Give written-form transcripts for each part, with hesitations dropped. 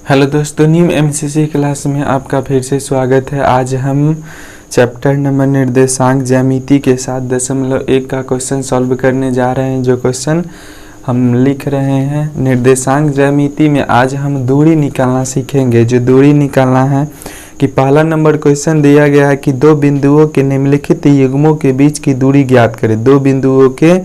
Hello दोस्तों, new MCC class में आपका फिर से स्वागत है। आज हम चैप्टर नंबर निर्देशांक ज्यामिति के साथ 0.1 का क्वेश्चन सॉल्व करने जा रहे हैं। जो क्वेश्चन हम लिख रहे हैं निर्देशांक ज्यामिति में, आज हम दूरी निकालना सीखेंगे। जो दूरी निकालना है कि पहला नंबर क्वेश्चन दिया गया है कि दो बिंदुओं के निम्नलिखित युग्मों के बीच की दूरी ज्ञात करें। दो बिंदुओं के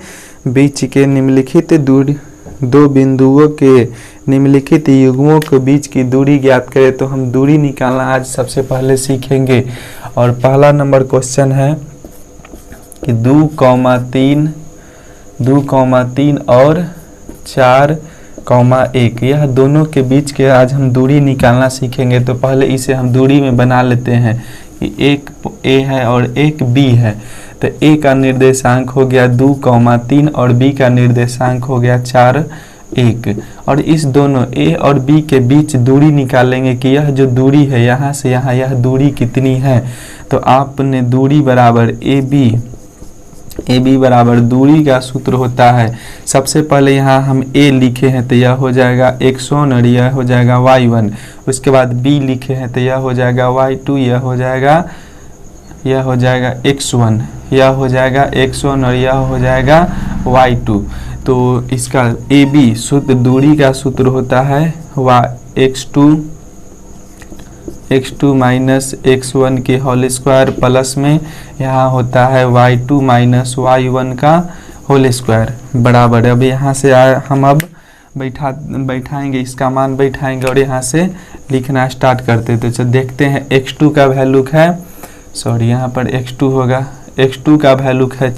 बीच के निम्नलिखित दूरी, दो बिंदुओं के निम्नलिखित युग्मों के बीच की दूरी ज्ञात करें। तो हम दूरी निकालना आज सबसे पहले सीखेंगे। और पहला नंबर क्वेश्चन है कि 2,3 और 4,1 यह दोनों के बीच के आज हम दूरी निकालना सीखेंगे। तो पहले इसे हम दूरी में बना लेते हैं कि एक ए है और एक बी है। तो ए का निर्देशांक हो गया 2,3 और बी का निर्देशांक हो गया 4,1। और इस दोनों ए और बी के बीच दूरी निकालेंगे कि यह जो दूरी है यहाँ से यहाँ यह दूरी कितनी है। तो आपने दूरी बराबर ए बी बराबर दूरी का सूत्र होता है। सबसे पहले यहाँ हम ए लिखे हैं तो यह हो जाएगा x1 और यह हो जाएगा y1। उसके बाद बी लिखे हैं तो यह हो जाएगा y2, यह हो जाएगा x1, यह हो जाएगा x1 और यह हो जाएगा y2। तो इसका ए बी सूत्र दूरी का सूत्र होता है x2 माइनस x1 के होल स्क्वायर प्लस में यहाँ होता है y2 माइनस y1 का होल स्क्वायर बराबर। अब यहाँ से हम अब बैठाएंगे, इसका मान बैठाएंगे और यहाँ से लिखना स्टार्ट करते। तो चल देखते हैं x2 का वैल्यू है, यहाँ पर x2 होगा, x2 का वैल्यू है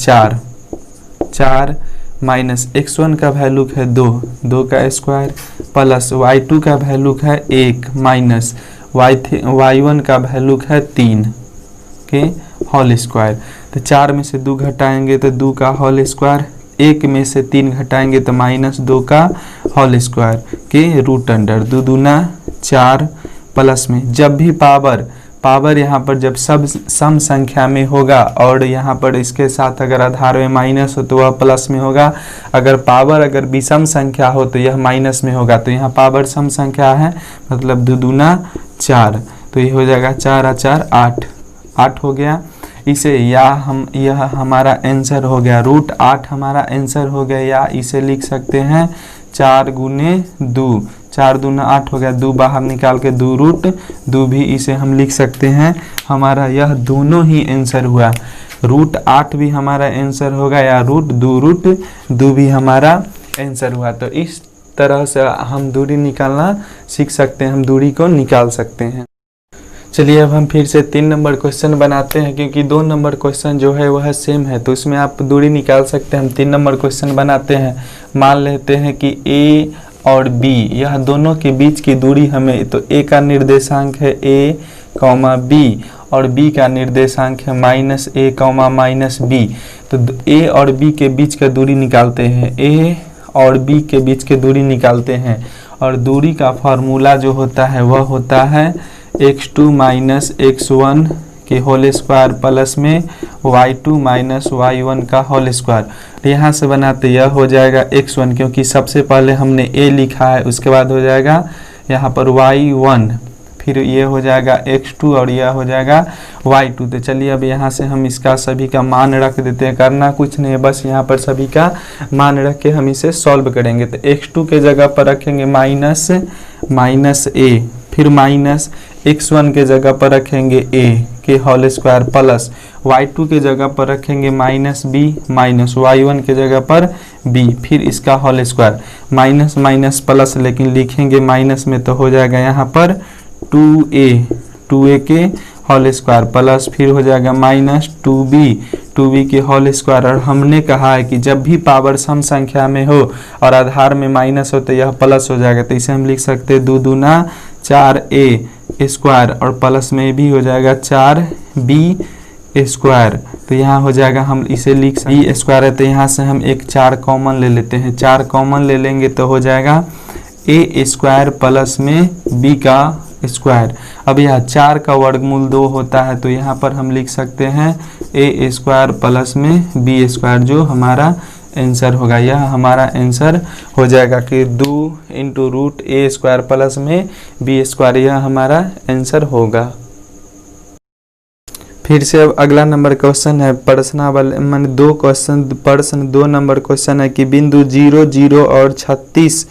4 माइनस x1 का वैल्यू है 2 का स्क्वायर प्लस y2 का वैल्यू है 1 माइनस y1 का वैल्यू है 3 के होल स्क्वायर। तो 4 में से 2 घटाएंगे तो 2 का होल स्क्वायर, 1 में से 3 घटाएंगे तो -2 का होल स्क्वायर के रूट अंडर 2 दूना 4 प्लस में जब भी पावर यहाँ पर जब सब सम संख्या में होगा और यहाँ पर इसके साथ अगर आधार में माइनस हो तो वह प्लस में होगा। अगर पावर अगर विषम संख्या हो तो यह माइनस में होगा। तो यहाँ पावर सम संख्या है, मतलब 2 दूना 4, तो ये हो जाएगा 4 और 4 8 हो गया। इसे यह हमारा आंसर हो गया, √8 हमारा आंसर हो गया। या इसे लिख सकते हैं 4 गुने 2, 4 दूना 8 हो गया, 2 बाहर निकाल के 2√2 भी इसे हम लिख सकते हैं। हमारा यह दोनों ही आंसर हुआ, √8 भी हमारा आंसर होगा या √2 भी हमारा आंसर हुआ। तो इस तरह से हम दूरी निकालना सीख सकते हैं, हम दूरी को निकाल सकते हैं। चलिए अब हम फिर से 3 नंबर क्वेश्चन बनाते हैं, क्योंकि 2 नंबर क्वेश्चन जो है वह सेम है तो उसमें आप दूरी निकाल सकते हैं। हम 3 नंबर क्वेश्चन बनाते हैं। मान लेते हैं कि ए और बी यह दोनों के बीच की दूरी हमें, तो ए का निर्देशांक है a, b और b का निर्देशांक है -a, -b। तो a और b के बीच का दूरी निकालते हैं, a और b के बीच की दूरी निकालते हैं। और दूरी का फार्मूला जो होता है वह होता है x2 माइनस x1 के होल स्क्वायर प्लस में y2 माइनस y1 का होल स्क्वायर। यहाँ से बनाते यह हो जाएगा x1, क्योंकि सबसे पहले हमने a लिखा है, उसके बाद हो जाएगा यहाँ पर y1, फिर ये हो जाएगा x2 और यह हो जाएगा y2। तो चलिए अब यहाँ से हम इसका सभी का मान रख देते हैं। करना कुछ नहीं है, बस यहाँ पर सभी का मान रख के हम इसे सॉल्व करेंगे। तो x2 के जगह पर रखेंगे माइनस a, फिर माइनस x1 के जगह पर रखेंगे a के होल स्क्वायर प्लस y2 के जगह पर रखेंगे -b माइनस y1 के जगह पर b, फिर इसका होल स्क्वायर माइनस प्लस, लेकिन लिखेंगे माइनस में तो हो जाएगा यहाँ पर 2a के होल स्क्वायर प्लस, फिर हो जाएगा -2b के होल स्क्वायर। और हमने कहा है कि जब भी पावर सम संख्या में हो और आधार में माइनस हो तो यह प्लस हो जाएगा। तो इसे हम लिख सकते हैं 2 दूना 4a स्क्वायर और प्लस में भी हो जाएगा 4b स्क्वायर। तो यहाँ हो जाएगा, हम इसे लिख b स्क्वायर है तो यहाँ से हम एक 4 कॉमन ले लेते हैं, 4 कॉमन ले लेंगे तो हो जाएगा a स्क्वायर प्लस में b का स्क्वायर। अब यह 4 का वर्गमूल 2 होता है तो यहाँ पर हम लिख सकते हैं a स्क्वायर प्लस में b स्क्वायर, जो हमारा आंसर होगा। यह हमारा आंसर हो जाएगा कि 2 इंटू रूट ए स्क्वायर प्लस में बी स्क्वायर, यह हमारा आंसर होगा। फिर से अब अगला नंबर क्वेश्चन है प्रश्नावली, मान दो क्वेश्चन प्रश्न 2 नंबर क्वेश्चन है कि बिंदु 0, 0 और 36,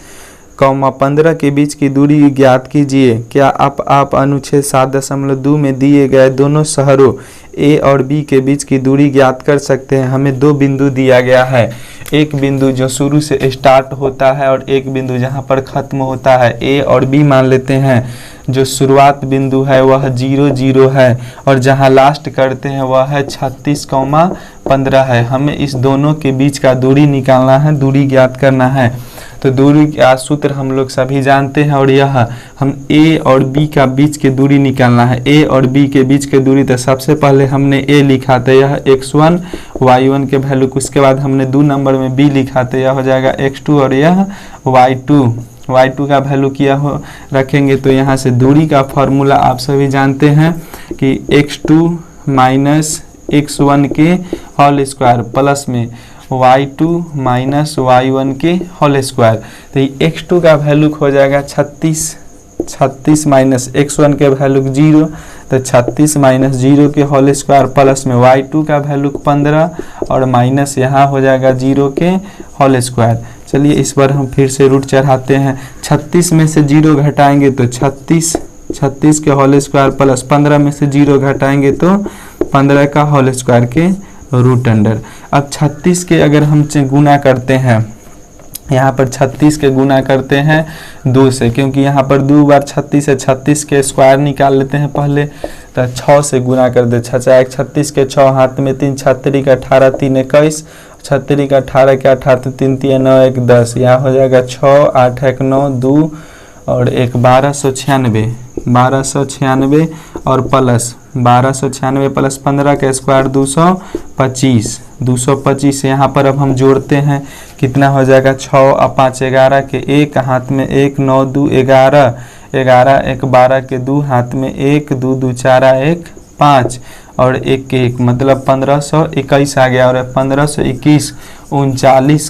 15 के बीच की दूरी ज्ञात कीजिए। क्या आप अनुच्छेद 7.2 में दिए गए दोनों शहरों ए और बी के बीच की दूरी ज्ञात कर सकते हैं। हमें 2 बिंदु दिया गया है, एक बिंदु जो शुरू से स्टार्ट होता है और एक बिंदु जहां पर खत्म होता है। ए और बी मान लेते हैं, जो शुरुआत बिंदु है वह 0, 0 है और जहां लास्ट करते हैं वह है 36,15 है। हमें इस दोनों के बीच का दूरी निकालना है, दूरी ज्ञात करना है। तो दूरी का सूत्र हम लोग सभी जानते हैं और यह हम ए और बी का बीच की दूरी निकालना है। ए और बी के बीच की दूरी, तो सबसे पहले हमने ए लिखा था, यह x1 y1 के वैल्यू, उसके बाद हमने 2 नंबर में बी लिखा था, यह हो जाएगा x2 और यह y2 का वैल्यू किया हो रखेंगे। तो यहाँ से दूरी का फॉर्मूला आप सभी जानते हैं कि x2 माइनस x1 के होल स्क्वायर प्लस में y2 माइनस y1 के होल स्क्वायर। तो x2 का वैल्यू हो जाएगा 36 माइनस x1 के वैल्यू 0, तो 36 माइनस 0 के होल स्क्वायर प्लस में y2 का वैल्यू 15 और माइनस यहाँ हो जाएगा 0 के होल स्क्वायर। चलिए इस बार हम फिर से रूट चढ़ाते हैं। 36 में से 0 घटाएंगे तो 36 के होल स्क्वायर प्लस 15 में से 0 घटाएंगे तो 15 का होल स्क्वायर के रूट अंडर। अब 36 के अगर हम गुना करते हैं, यहाँ पर 36 के गुना करते हैं 2 से, क्योंकि यहाँ पर 2 बार 36 है, 36 के स्क्वायर निकाल लेते हैं पहले, तो 6 से गुना कर दे। 36 के 6 हाथ में 3, 36 का 18, 3 21, 36 का 18 के 18, 3 3 9 1 10, यहाँ हो जाएगा 6 8 1 9 2 और 1 1296 और प्लस 1296 प्लस 15 का स्क्वायर 225 यहाँ पर अब हम जोड़ते हैं, कितना हो जाएगा 6 और 5 11 के 1 हाथ में 1 9 2 11 11 1 12 के 2 हाथ में 1 2 2 4 1 5 और 1 के 1 मतलब 1521 आ गया। और 1521 39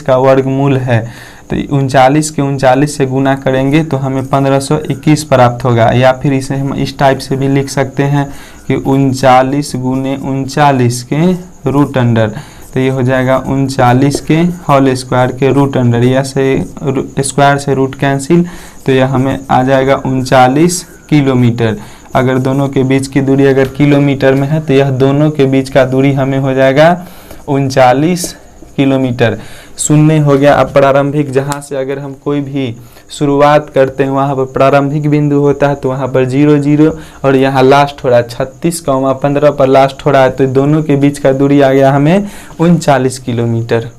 का वर्गमूल है, तो 39 के 39 से गुना करेंगे तो हमें 1521 प्राप्त होगा। या फिर इसे हम इस टाइप से भी लिख सकते हैं कि 39 गुने 39 के रूट अंडर, तो ये हो जाएगा 39 के होल स्क्वायर के रूट अंडर। या से स्क्वायर से रूट कैंसिल, तो यह हमें आ जाएगा 39 किलोमीटर। अगर दोनों के बीच की दूरी अगर किलोमीटर में है तो यह दोनों के बीच का दूरी हमें हो जाएगा 39 किलोमीटर। शून्य हो गया अब प्रारंभिक, जहाँ से अगर हम कोई भी शुरुआत करते हैं वहाँ पर प्रारंभिक बिंदु होता है, तो वहाँ पर 0 0 और यहाँ लास्ट हो रहा है 36,15 पर लास्ट हो रहा है, तो दोनों के बीच का दूरी आ गया हमें 39 किलोमीटर।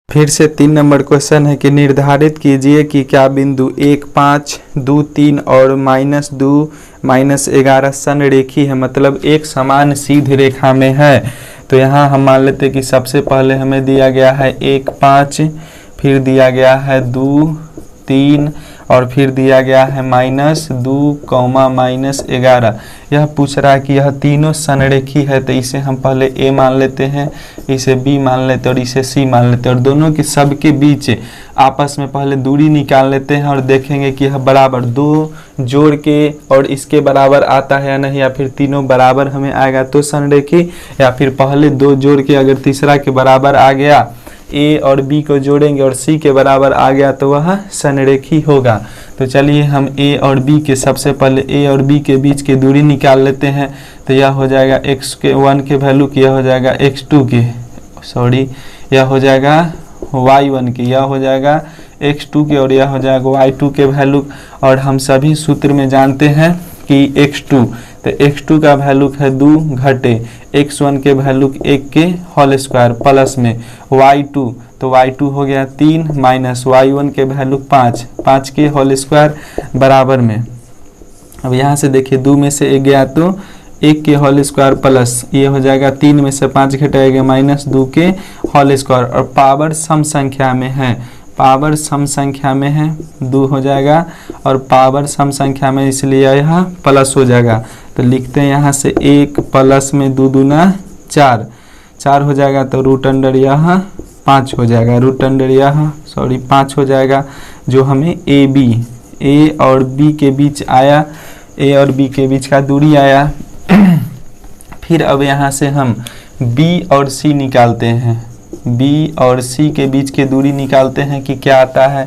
फिर से 3 नंबर क्वेश्चन है कि निर्धारित कीजिए कि क्या बिंदु 1 5 2 3 और -2 -11 संरेखी है, मतलब एक समान सीधी रेखा में है। तो यहाँ हम मान लेते हैं कि सबसे पहले हमें दिया गया है 1 5, फिर दिया गया है 2 3 और फिर दिया गया है -2, -11। यह पूछ रहा है कि यह तीनों संरेखी है, तो इसे हम पहले ए मान लेते हैं, इसे बी मान लेते हैं और इसे सी मान लेते हैं, और दोनों के सबके बीच आपस में पहले दूरी निकाल लेते हैं और देखेंगे कि यह बराबर 2 जोड़ के और इसके बराबर आता है या नहीं, या फिर तीनों बराबर हमें आएगा तो संरेखी, या फिर पहले 2 जोड़ के अगर तीसरा के बराबर आ गया, ए और बी को जोड़ेंगे और सी के बराबर आ गया तो वह संरेखी होगा। तो चलिए हम ए और बी के सबसे पहले ए और बी के बीच की दूरी निकाल लेते हैं। तो यह हो जाएगा x1 के वैल्यू की, यह हो जाएगा x2 के, यह हो जाएगा y1 की, यह हो जाएगा x2 के और यह हो जाएगा y2 के वैल्यू। और हम सभी सूत्र में जानते हैं कि x2, तो x2 का वैल्यू है 2 घटे x1 के वैल्यू 1 के होल स्क्वायर प्लस में y2, तो y2 हो गया 3 माइनस y1 के वैल्यू 5 के होल स्क्वायर बराबर में। अब यहाँ से देखिए 2 में से 1 गया तो 1 के होल स्क्वायर प्लस ये हो जाएगा 3 में से 5 घटाएगा -2 के होल स्क्वायर, और पावर सम संख्या में है, पावर सम संख्या में है 2 हो जाएगा, और पावर सम संख्या में इसलिए यहाँ प्लस हो जाएगा। तो लिखते हैं यहाँ से 1 प्लस में 2 दूना 4, 4 हो जाएगा तो रूट अंडर यहाँ 5 हो जाएगा, रूट अंडर यहाँ 5 हो जाएगा, जो हमें ए और बी के बीच आया, ए और बी के बीच का दूरी आया। फिर अब यहाँ से हम बी और सी निकालते हैं, बी और सी के बीच की दूरी निकालते हैं कि क्या आता है।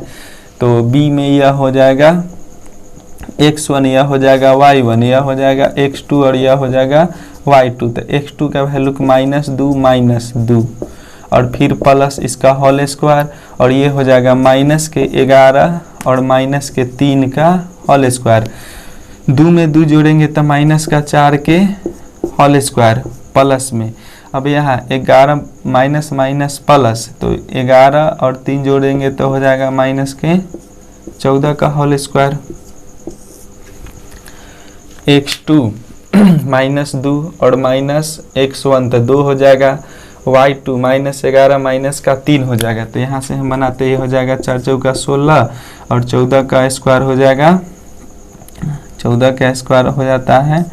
तो बी में यह हो जाएगा x1, यह हो जाएगा y1, यह हो जाएगा x2 और यह हो जाएगा y2। तो x2 का वैल्यू -2 और फिर प्लस इसका होल स्क्वायर, और ये हो जाएगा -11 और -3 का होल स्क्वायर। 2 में 2 जोड़ेंगे तो -4 के होल स्क्वायर प्लस में। अब यहाँ 11 माइनस प्लस, तो 11 और 3 जोड़ेंगे तो हो जाएगा -14 का होल स्क्वायर। x2 -2 और -x1 तो 2 हो जाएगा, y2 -11 -3 हो जाएगा। तो यहाँ से हम बनाते ये हो जाएगा 4 चौका 16 और 14 का स्क्वायर हो जाएगा, 14 का स्क्वायर हो जाता है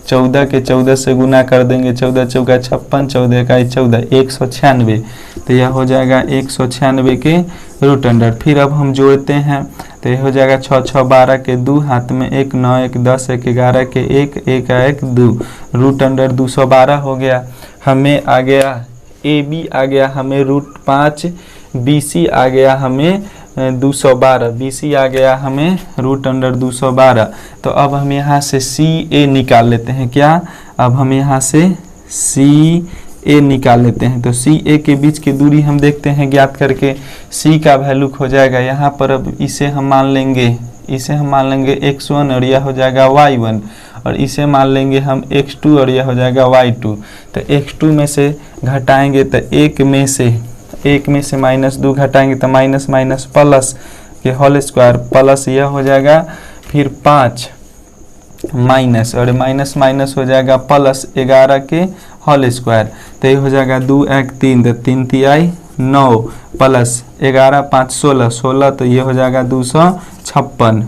14 के 14 से गुना कर देंगे, 14 चौका 56, 14 का 14 196। तो यह हो जाएगा 196 के रूट अंडर। फिर अब हम जोड़ते हैं तो यह हो जाएगा 6 6 12 के 2, हाथ में 1 9 1 10 1 11 के 1 1 1 2, रूट अंडर 212 हो गया। हमें आ गया ए बी आ गया हमें √5, बी सी आ गया हमें 212, बी सी आ गया हमें रूट अंडर 212। तो अब हम यहाँ से सी ए निकाल लेते हैं। क्या अब हम यहाँ से सी ए निकाल लेते हैं। तो सी ए के बीच की दूरी हम देखते हैं ज्ञात करके, सी का वैल्यू हो जाएगा यहाँ पर। अब इसे हम मान लेंगे x1 और यह हो जाएगा y1, और इसे मान लेंगे हम x2 और यह हो जाएगा y2। तो x2 में से घटाएंगे तो 1 में से -2 घटाएंगे तो माइनस प्लस के होल स्क्वायर प्लस यह हो जाएगा, फिर 5 माइनस और माइनस हो जाएगा प्लस 11 के होल स्क्वायर। तो ये हो जाएगा 2 1 3, तो 3 3 9 प्लस 11 5 16, 16 तो ये हो जाएगा 256।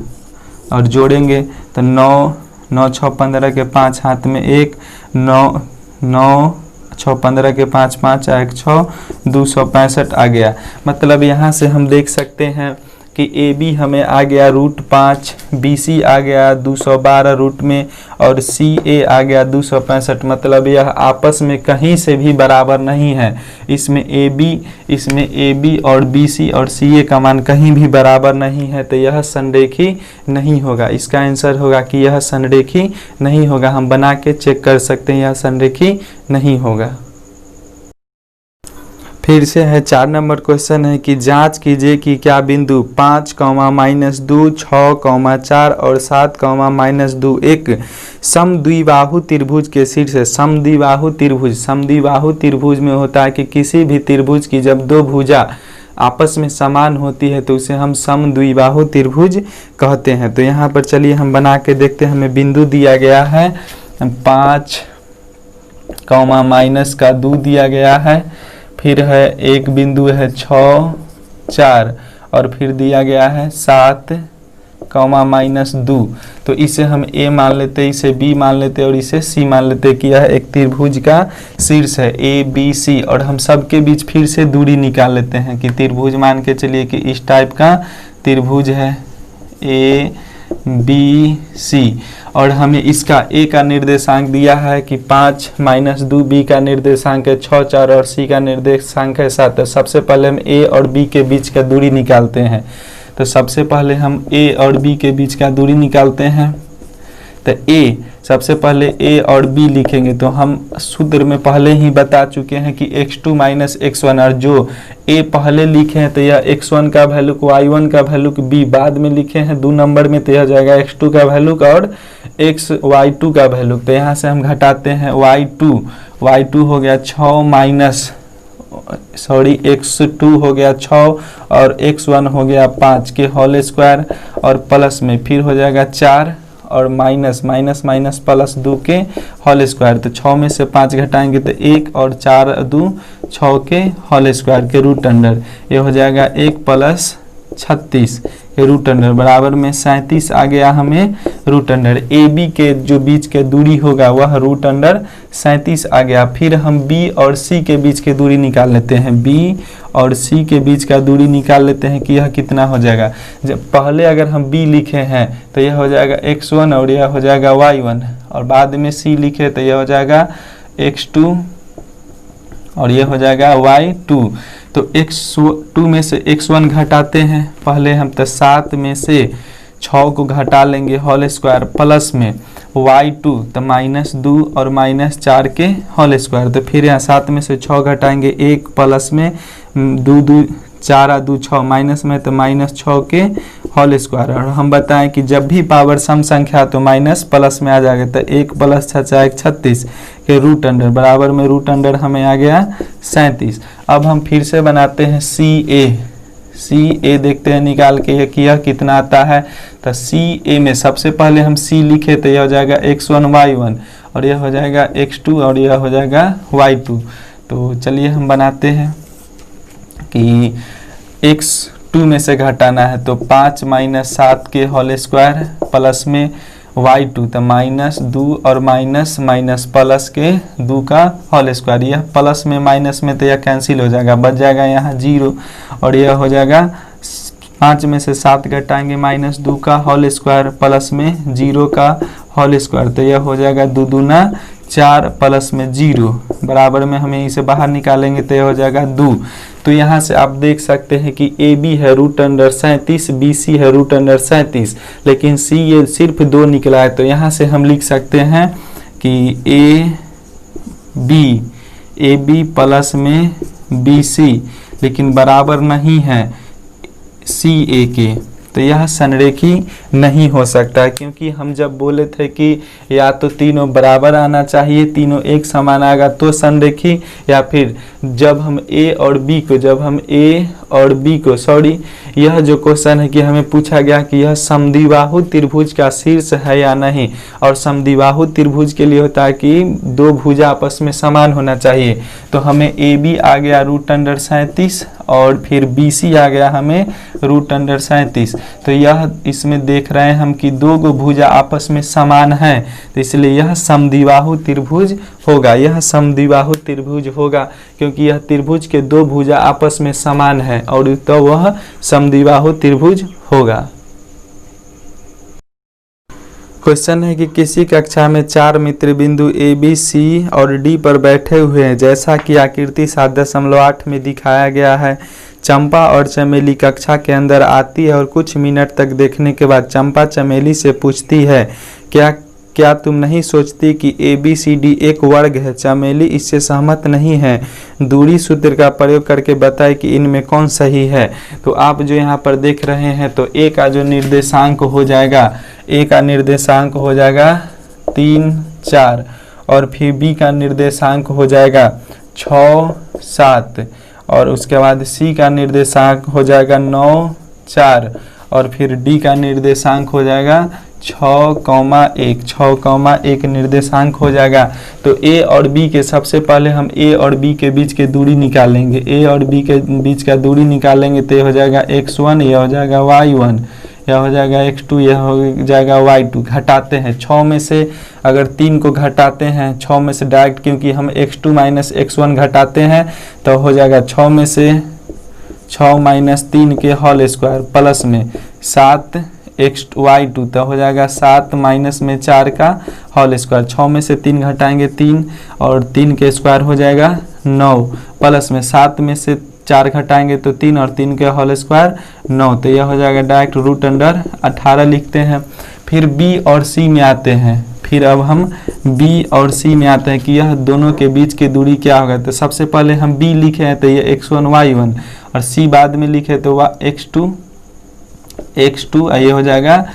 और जोड़ेंगे तो 9 9 6 15 के 5, हाथ में 1 9 9 6 15 के 5 5 1 6 265 आ गया। मतलब यहाँ से हम देख सकते हैं कि ए बी हमें आ गया √5, बी सी आ गया 212 रूट में, और सी ए आ गया 265। मतलब यह आपस में कहीं से भी बराबर नहीं है। इसमें ए बी और बी सी और सी ए का मान कहीं भी बराबर नहीं है, तो यह संरेखी नहीं होगा। इसका आंसर होगा कि यह संरेखी नहीं होगा। हम बना के चेक कर सकते हैं, यह संरेखी नहीं होगा। फिर से है 4 नंबर क्वेश्चन है कि जांच कीजिए कि क्या बिंदु 5, -2, 6, 4 और 7, -2 एक समद्विबाहु त्रिभुज के शीर्ष है। समद्विबाहु त्रिभुज में होता है कि किसी भी त्रिभुज की जब 2 भुजा आपस में समान होती है तो उसे हम समद्विबाहु त्रिभुज कहते हैं। तो यहाँ पर चलिए हम बना के देखते हैं। हमें बिंदु दिया गया है 5, -2 दिया गया है, फिर है एक बिंदु है 6 4 और फिर दिया गया है 7, -2। तो इसे हम ए मान लेते, इसे बी मान लेते और इसे सी मान लेते कि यह एक त्रिभुज का शीर्ष है ए बी सी। और हम सबके बीच फिर से दूरी निकाल लेते हैं कि त्रिभुज मान के चलिए कि इस टाइप का त्रिभुज है ए बी सी, और हमें इसका ए का निर्देशांक दिया है कि 5 -2, बी का निर्देशांक है 6 4 और सी का निर्देशांक है 7। तो सबसे पहले हम ए और बी के बीच का दूरी निकालते हैं। तो सबसे पहले हम ए और बी के बीच का दूरी निकालते हैं। तो ए सबसे पहले ए और बी लिखेंगे, तो हम सूत्र में पहले ही बता चुके हैं कि x2 - x1, और जो ए पहले लिखे हैं तो यह x1 का वैल्यू को y1 का वैल्यू को b बाद में लिखे हैं 2 नंबर में, तो यह जाएगा x2 का वैल्यू और y2 का वैल्यू। तो यहाँ से हम घटाते हैं y2 हो गया 6 x2 हो गया 6 और x1 हो गया 5 के होल स्क्वायर, और प्लस में फिर हो जाएगा 4 और माइनस प्लस 2 के होल स्क्वायर। तो 6 में से 5 घटाएंगे तो 1 और 4 2 6 के होल स्क्वायर के रूट अंडर। ये हो जाएगा 1 + 36 के रूट अंडर बराबर में 37 आ गया हमें रूट अंडर। ए बी के जो बीच के दूरी होगा वह रूट अंडर 37 आ गया। फिर हम बी और सी के बीच की दूरी निकाल लेते हैं, बी और सी के बीच का दूरी निकाल लेते हैं कि यह कितना हो जाएगा। जब पहले अगर हम बी लिखे हैं तो यह हो जाएगा x1 और यह हो जाएगा y1, और बाद में सी लिखे तो यह हो जाएगा x2 और यह हो जाएगा y2। तो x2 में से x1 घटाते हैं, पहले हम तो 7 में से 6 को घटा लेंगे होल स्क्वायर प्लस में y2 तो -2 और -4 के होल स्क्वायर। तो फिर यहाँ 7 में से 6 घटाएंगे, 1 प्लस में 2 4 2 6 माइनस में तो -6 के होल स्क्वायर। और हम बताएं कि जब भी पावर सम संख्या तो माइनस प्लस में आ जाएगा, तो 1 + 6 = 36 के रूट अंडर बराबर में रूट अंडर हमें आ गया 37। अब हम फिर से बनाते हैं सी ए देखते हैं निकाल के कि यह कितना आता है। तो सी ए में सबसे पहले हम सी लिखे तो यह हो जाएगा x1 y1 और यह हो जाएगा x2 और यह हो जाएगा y2। तो चलिए हम बनाते हैं कि x2 में से घटाना है तो 5 - 7 के होल स्क्वायर प्लस में y2 तो -2 और माइनस प्लस के 2 का होल स्क्वायर। यह प्लस में माइनस में तो यह कैंसिल हो जाएगा, बच जाएगा यहाँ 0 और यह हो जाएगा 5 में से 7 घटाएंगे -2 का होल स्क्वायर प्लस में 0 का होल स्क्वायर। तो यह हो जाएगा 2 दूना 4 प्लस में 0 बराबर में हमें इसे बाहर निकालेंगे तो यह हो जाएगा 2। तो यहाँ से आप देख सकते हैं कि ए बी है रूट अंडर 37, बी सी है रूट अंडर 37, लेकिन सी ये सिर्फ 2 निकला है। तो यहाँ से हम लिख सकते हैं कि ए बी प्लस में बी सी, लेकिन बराबर नहीं है सी ए के। तो यह संरेखी नहीं हो सकता, क्योंकि हम जब बोले थे कि या तो तीनों बराबर आना चाहिए, तीनों एक समान आएगा तो संरेखी, या फिर जब हम ए और बी को यह जो क्वेश्चन है कि हमें पूछा गया कि यह समद्विबाहु त्रिभुज का शीर्ष है या नहीं। और समद्विबाहु त्रिभुज के लिए होता है कि 2 भुजा आपस में समान होना चाहिए। तो हमें ए बी आ गया रूट अंडर 37 और फिर बी सी आ गया हमें रूट अंडर 37। तो यह इसमें देख रहे हैं हम कि 2 भुजा आपस में समान है, तो इसलिए यह समद्विबाहु त्रिभुज होगा। यह समद्विबाहु त्रिभुज होगा क्योंकि यह त्रिभुज के 2 भुजा आपस में समान है, और तो वह समद्विबाहु त्रिभुज होगा। क्वेश्चन है कि किसी कक्षा में 4 मित्र बिंदु ए बी सी और डी पर बैठे हुए हैं, जैसा कि आकृति 7.8 में दिखाया गया है। चंपा और चमेली कक्षा के अंदर आती है और कुछ मिनट तक देखने के बाद चंपा चमेली से पूछती है, क्या तुम नहीं सोचती कि ए बी सी डी एक वर्ग है? चमेली इससे सहमत नहीं है। दूरी सूत्र का प्रयोग करके बताए कि इनमें कौन सही है। तो आप जो यहाँ पर देख रहे हैं, तो ए का जो निर्देशांक हो जाएगा, 3 4 और फिर बी का निर्देशांक हो जाएगा 6 7 और उसके बाद सी का निर्देशांक हो जाएगा 9 4 और फिर डी का निर्देशांक हो जाएगा 6,1 निर्देशांक हो जाएगा। तो ए और बी के सबसे पहले हम ए और बी के बीच के दूरी निकालेंगे। ए और बी के बीच का दूरी निकालेंगे तो ये हो जाएगा x1, यह हो जाएगा y1, यह हो जाएगा x2, यह हो जाएगा y2। घटाते हैं 6 में से अगर 3 को घटाते हैं 6 में से डायरेक्ट, क्योंकि हम x2 - x1 घटाते हैं तो हो जाएगा 6 में से 6 - 3 के होल स्क्वायर प्लस में 7 y2 तो हो जाएगा 7 माइनस में 4 का होल स्क्वायर। 6 में से 3 घटाएंगे 3 और 3 के स्क्वायर हो जाएगा 9 प्लस में 7 में से 4 घटाएंगे तो 3 और 3 के होल स्क्वायर 9। तो यह हो जाएगा डायरेक्ट रूट अंडर 18 लिखते हैं। फिर बी और सी में आते हैं। फिर अब हम बी और सी में आते हैं कि यह दोनों के बीच की दूरी क्या होगा। तो सबसे पहले हम बी लिखे हैं तो ये x1 y1 और सी बाद में लिखे तो x2 ये हो जाएगा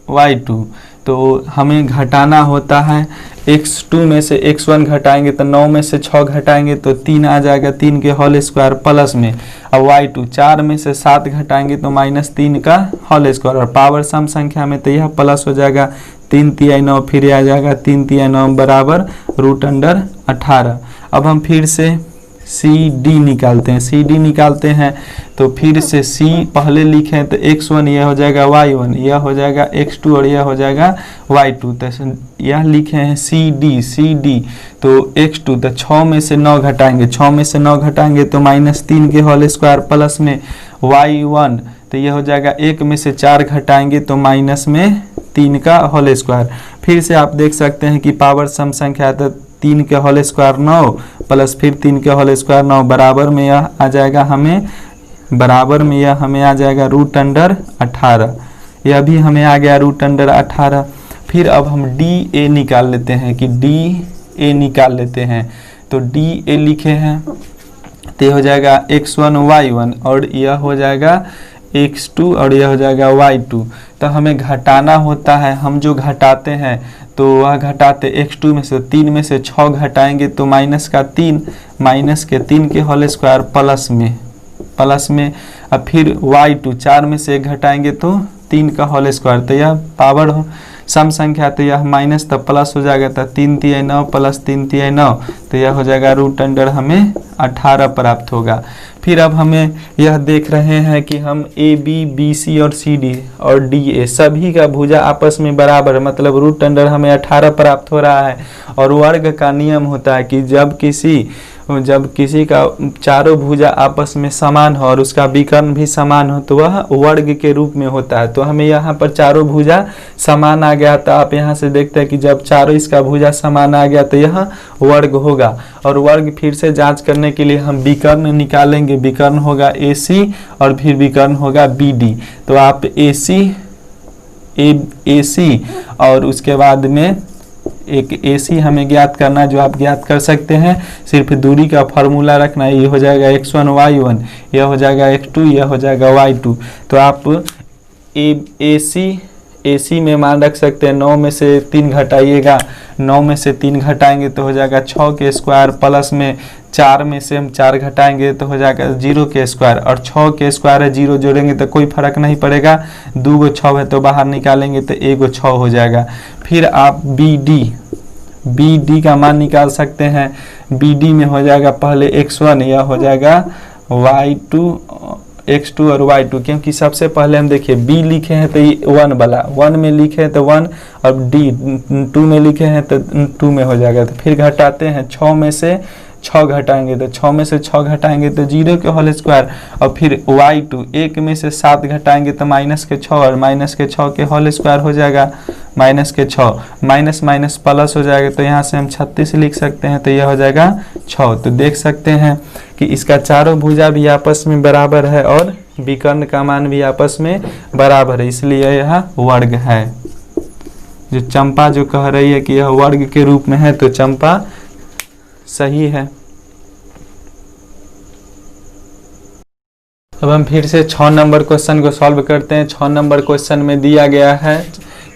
y2। तो हमें घटाना होता है, x2 में से x1 घटाएंगे तो 9 में से 6 घटाएंगे तो 3 आ जाएगा, 3 के होल स्क्वायर प्लस में। अब y2 4 में से 7 घटाएंगे तो -3 का होल स्क्वायर, और पावर सम संख्या में तो यह प्लस हो जाएगा 3 तिहाई 9, फिर आ जाएगा 3 तिहाई 9 बराबर रूट अंडर 18। अब हम फिर से सी डी निकालते हैं, सी डी निकालते हैं तो फिर से सी पहले लिखें तो x1 यह हो जाएगा y1, यह हो जाएगा x2 और यह हो जाएगा y2। तो यह लिखे हैं सी डी तो x2 तो 6 में से 9 घटाएंगे, 6 में से 9 घटाएंगे तो -3 के होल स्क्वायर प्लस में y1 तो यह हो जाएगा 1 में से 4 घटाएंगे तो -3 का होल स्क्वायर। फिर से आप देख सकते हैं कि पावर सम संख्या है तो 3 के होल स्क्वायर 9 प्लस फिर 3 के होल स्क्वायर 9 बराबर में यह आ जाएगा हमें आ जाएगा √18। यह भी हमें आ गया √18। फिर अब हम डी ए निकाल लेते हैं कि डी ए निकाल लेते हैं तो डी ए लिखे हैं तो यह हो जाएगा x1 y1 और यह हो जाएगा x2 और यह हो जाएगा y2। तो हमें घटाना होता है, हम जो घटाते हैं तो वह घटाते x2 में से 3 में से 6 घटाएंगे तो -3 के होल स्क्वायर प्लस में अब फिर y2 4 में से 1 घटाएंगे तो 3 का होल स्क्वायर। तो यह पावर सम संख्या तो यह माइनस तब प्लस हो जाएगा तो 3 तिहाई 9 प्लस 3 तिहाई 9 तो यह हो जाएगा हमें 18 प्राप्त होगा। फिर अब हमें यह देख रहे हैं कि हम ए बी बी सी और सी डी और डी ए सभी का भुजा आपस में बराबर मतलब हमें 18 प्राप्त हो रहा है। और वर्ग का नियम होता है कि जब किसी का चारों भुजा आपस में समान हो और उसका विकर्ण भी समान हो तो वह वर्ग के रूप में होता है। तो हमें यहाँ पर चारों भुजा समान आ गया तो आप यहाँ से देखते हैं कि जब चारों इसका भुजा समान आ गया तो यह वर्ग होगा। और वर्ग फिर से जांच करने के लिए हम विकर्ण निकालेंगे, विकर्ण होगा AC और फिर विकर्ण होगा BD। तो आप AC और उसके बाद में एक AC हमें ज्ञात करना जो आप ज्ञात कर सकते हैं, सिर्फ दूरी का फॉर्मूला रखना है। ये हो जाएगा x1 y1, यह हो जाएगा x2, यह हो जाएगा y2। तो आप AC में मान रख सकते हैं 9 में से 3 घटाइएगा, 9 में से 3 घटाएंगे तो हो जाएगा 6 के स्क्वायर प्लस में 4 में से हम 4 घटाएंगे तो हो जाएगा 0 के स्क्वायर और 6 के स्क्वायर है 0 जोड़ेंगे तो कोई फर्क नहीं पड़ेगा, 2 गो 6 है तो बाहर निकालेंगे तो 1 गो 6 हो जाएगा। फिर आप BD का मान निकाल सकते हैं। BD में हो जाएगा पहले x1 यह हो जाएगा y2 x2 और y2, क्योंकि सबसे पहले हम देखिए b लिखे हैं तो ये 1 वाला 1 में लिखे हैं तो 1 और d 2 में लिखे हैं तो 2 में हो जाएगा। तो फिर घटाते हैं 6 में से 6 घटाएंगे तो 6 में से 6 घटाएंगे तो 0 के होल स्क्वायर और फिर y2 1 में से 7 घटाएंगे तो -6 और -6 के होल स्क्वायर हो जाएगा -6 माइनस प्लस हो जाएगा तो यहाँ से हम 36 लिख सकते हैं तो यह हो जाएगा 6। तो देख सकते हैं कि इसका चारों भुजा भी आपस में बराबर है और विकर्ण का मान भी आपस में बराबर है, इसलिए यह वर्ग है। जो चंपा जो कह रही है कि यह वर्ग के रूप में है तो चंपा सही है। अब हम फिर से 6 नंबर क्वेश्चन को सॉल्व करते हैं। 6 नंबर क्वेश्चन में दिया गया है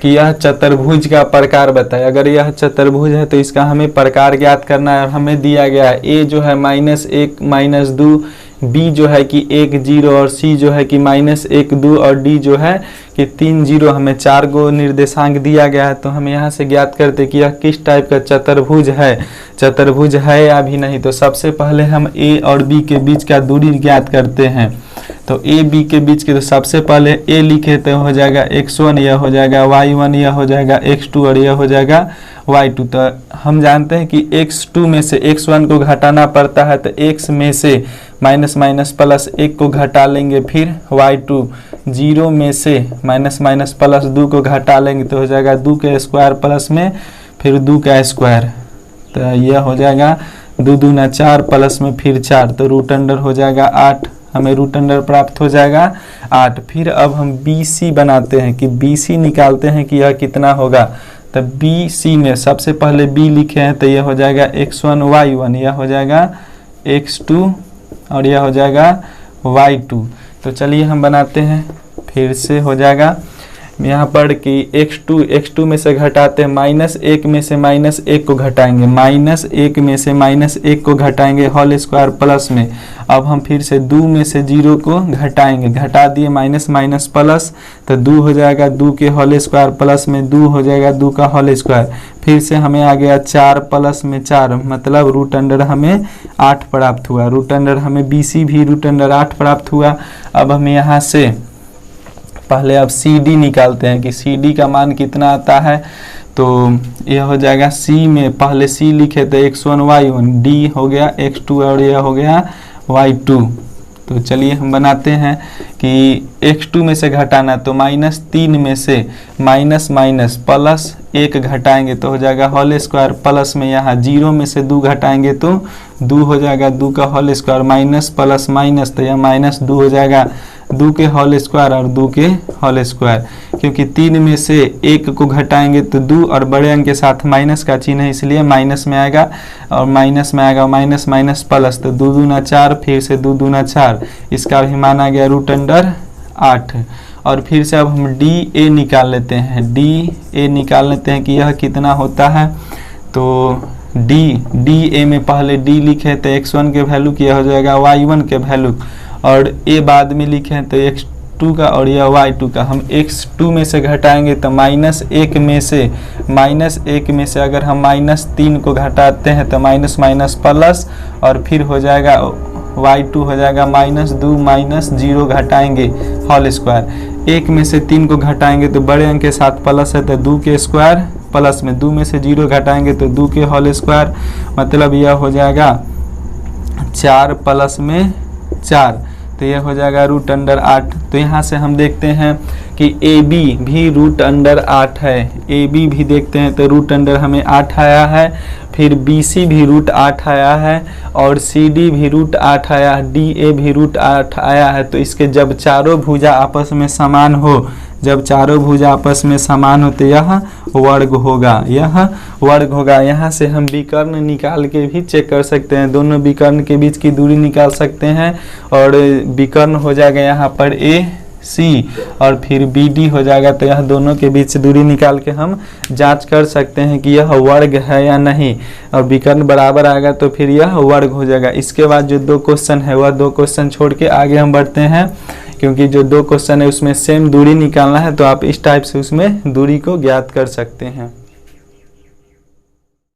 कि यह चतुर्भुज का प्रकार बताए। अगर यह चतुर्भुज है तो इसका हमें प्रकार ज्ञात करना है। हमें दिया गया है a जो है -1 -2, b जो है कि 1 0 और c जो है कि -1 2 और d जो है कि 3 0। हमें 4 गो निर्देशांक दिया गया है तो हम यहाँ से ज्ञात करते कि यह किस टाइप का चतुर्भुज है या भी नहीं। तो सबसे पहले हम a और b के बीच का दूरी ज्ञात करते हैं। तो a b के बीच के तो सबसे पहले a लिखे तो हो जाएगा x1, यह हो जाएगा y1, यह हो जाएगा x2 और यह हो जाएगा y2। तो हम जानते हैं कि x2 में से x1 को घटाना पड़ता है तो x में से माइनस प्लस 1 को घटा लेंगे, फिर y2 0 में से माइनस प्लस 2 को घटा लेंगे तो हो जाएगा 2 के स्क्वायर प्लस में फिर 2 का स्क्वायर। तो यह हो जाएगा 2 दूना 4 प्लस में फिर 4 तो √अंडर हो जाएगा 8, हमें √अंडर प्राप्त हो जाएगा 8। फिर अब हम BC बनाते हैं कि BC निकालते हैं कि यह कितना होगा। तो BC में सबसे पहले b लिखे हैं तो यह हो जाएगा x1 y1, यह हो जाएगा x2 और यह हो जाएगा y2। तो चलिए हम बनाते हैं, फिर से हो जाएगा यहाँ पर कि x2 में से घटाते हैं -1 में से -1 को घटाएंगे, -1 में से -1 को घटाएंगे होल स्क्वायर प्लस में। अब हम फिर से 2 में से 0 को घटाएंगे, घटा दिए माइनस माइनस प्लस, तो 2 हो जाएगा 2 के होल स्क्वायर प्लस में 2 हो जाएगा 2 का होल स्क्वायर। फिर से हमें आ गया 4 प्लस में 4, मतलब रूट अंडर हमें 8 प्राप्त हुआ। रूट अंडर हमें BC भी रूट अंडर 8 प्राप्त हुआ। अब हमें यहाँ से पहले अब CD निकालते हैं कि CD का मान कितना आता है। तो यह हो जाएगा C में पहले C लिखे तो x1 y1, D हो गया x2 और यह हो गया y2। तो चलिए हम बनाते हैं कि x2 में से घटाना, तो -3 में से माइनस माइनस प्लस 1 घटाएंगे तो हो जाएगा होल स्क्वायर प्लस में यहाँ 0 में से 2 घटाएंगे तो 2 हो जाएगा 2 का whole square, minus plus minus तो यह -2 हो जाएगा 2 के होल स्क्वायर और 2 के होल स्क्वायर। क्योंकि 3 में से 1 को घटाएंगे तो 2 और बड़े अंक के साथ माइनस का चिन्ह है, इसलिए माइनस में आएगा और माइनस में आएगा माइनस माइनस प्लस, तो 2 दूना 4, फिर से 2 दूना 4, इसका भी मान आ गया रूट अंडर 8। और फिर से अब हम DA निकाल लेते हैं, DA निकाल लेते हैं कि यह कितना होता है। तो DA में पहले D लिखे तो x1 के वैल्यू किया हो जाएगा y1 के वैल्यू, और A बाद में लिखे हैं तो x2 का और यह y2 का। हम x2 में से घटाएंगे तो -1 में से अगर हम -3 को घटाते हैं तो माइनस माइनस प्लस, और फिर हो जाएगा y2 हो जाएगा -2 -0 घटाएंगे होल स्क्वायर। 1 में से 3 को घटाएंगे तो बड़े अंक के साथ प्लस है तो 2 के स्क्वायर प्लस में 2 में से 0 घटाएंगे तो 2 के होल स्क्वायर, मतलब यह हो जाएगा 4 प्लस में 4, तो यह हो जाएगा रूट अंडर 8। तो यहाँ से हम देखते हैं कि AB भी रूट अंडर 8 है, AB भी देखते हैं तो रूट अंडर हमें 8 आया है, फिर BC भी रूट 8 आया है, और CD भी रूट 8 आया है, DA भी रूट 8 आया है। तो इसके जब चारों भुजा आपस में समान हो, जब चारों भुजा आपस में समान हो तो यह वर्ग होगा, यह वर्ग होगा। यहाँ से हम विकर्ण निकाल के भी चेक कर सकते हैं, दोनों विकर्ण के बीच की दूरी निकाल सकते हैं, और विकर्ण हो जाएगा यहाँ पर AC और फिर BD हो जाएगा, तो यह दोनों के बीच दूरी निकाल के हम जांच कर सकते हैं कि यह वर्ग है या नहीं, और विकर्ण बराबर आएगा तो फिर यह वर्ग हो जाएगा। इसके बाद जो 2 क्वेश्चन है वह 2 क्वेश्चन छोड़ के आगे हम बढ़ते हैं, क्योंकि जो 2 क्वेश्चन है उसमें सेम दूरी निकालना है, तो आप इस टाइप से उसमें दूरी को ज्ञात कर सकते हैं।